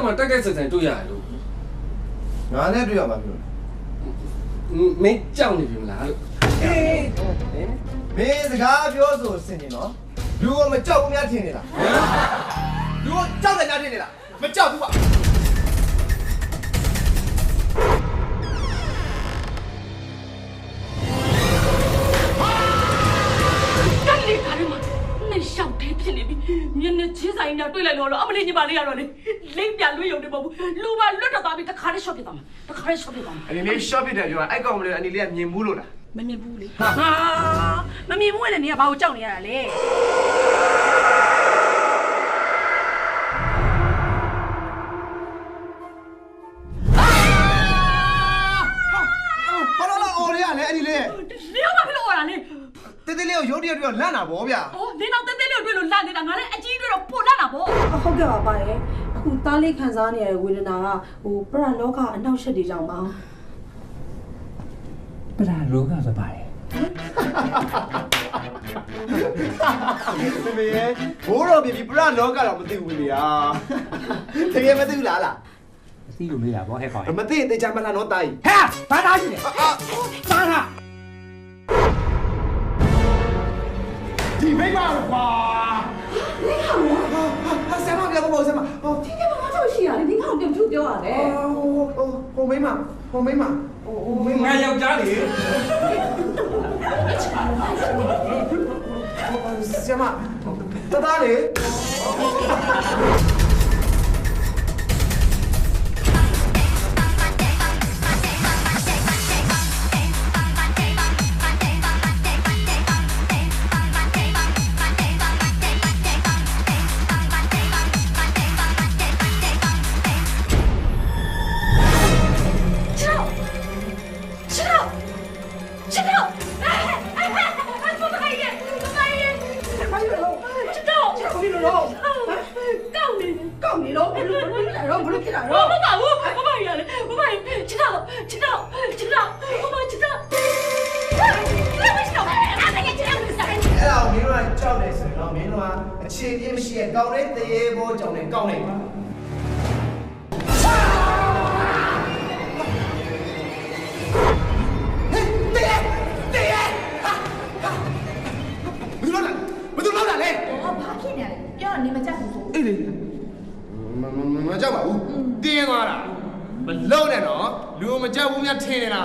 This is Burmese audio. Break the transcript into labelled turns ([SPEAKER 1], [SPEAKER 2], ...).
[SPEAKER 1] မှာတက်တက်ဆန်ဆန်တွေ့ရတယ်လို့
[SPEAKER 2] ငါနဲ့တွေ့ရမှာမျိုး
[SPEAKER 1] မင်းကြောက်နေပြီမလားလို့
[SPEAKER 2] မင်းစကားပြောဆိုစင်နေနော်လူကမကြောက်ဘူးများထင်နေလားလူကကြောက်တယ်များထင်နေလားမကြောက်ဘူးကွာ
[SPEAKER 3] 你上台片里边，你那七三一年对来了了，俺们那你把那样了嘞，零边旅游的不，路吧路着大边，他看的小别当，他看的小别当。
[SPEAKER 2] အနေနဲ့ shopping တယ်ပြောတာအဲ့ကောင်မလေးအနေလေးကမြင်ဘူးလို့လား
[SPEAKER 3] 没面部嘞。啊，没面部的你也把我叫你来嘞。
[SPEAKER 2] ဘာလို့လဲအော်ရရလဲအဲ့ဒီလေး
[SPEAKER 3] 你要把这个我让你。
[SPEAKER 2] တေးသေးလေးကိုရုပ်တရက်တွေ့တော့လန့်တာဗောဗျာ
[SPEAKER 3] 哦，你那对对了对了，烂的，俺嘞一斤对了不烂了不？
[SPEAKER 4] ဟုတ်ကဲ့ပါပါရဲ့အခုတားလေးခံစားနေရတဲ့ဝေဒနာကဟိုပရလောကအနောက်ရှက်တွေကြောင့်ပါ
[SPEAKER 5] ပရာလောကဆိုပါလေ
[SPEAKER 2] မေမေဘိုးတော်ပြည်ပရလောကတော့မသိဘူးလေဟာတကယ်မသိဘူးလား
[SPEAKER 5] သိလို့မေးတာဗောဟဲ့ကောင်
[SPEAKER 2] မသိတေချာမလားနော်တာကြီး
[SPEAKER 5] ဟဲ့ဘာသားကြီးလဲစားတာဒီမိမကွာ
[SPEAKER 2] ဟာဆရာမပြောဖို့ဆရာမဟို
[SPEAKER 4] ဒီကဘာမှမရှိရလေဒီကောင်ပြန်ပြောရတယ်
[SPEAKER 2] ဟိုမိမဟိုမိမ
[SPEAKER 1] ငါယောက်ျားလေ
[SPEAKER 2] ဆရာမတသားလေ
[SPEAKER 4] ကောင်းနေတော့ဘယ်လိုဖြစ်လာတော့ဘယ်လိုဖြစ်လာတော့
[SPEAKER 3] 我把我把人嘞，我把知道，我把知道。那为什么？俺们也知道是啥？
[SPEAKER 2] အဲ့ဒါကိုမင်းတို့ကကြောက်နေဆိုရင်တော့မင်းတို့ကအခြေပြင်းမရှိရဲ့ကောင်းတဲ့တရေဘောကြောင့်လည်းကောင်းနေပါဘယ်လိုလုပ်တာလဲ
[SPEAKER 4] ဘာဖြစ်နေလဲပြောနေမကြဘူးဆို
[SPEAKER 2] အေးလေမကြောက်ပါဘူးတင်းသွားတာမလုံးနဲ့နော်လူမကြောက်ဘူးများထင်နေတာ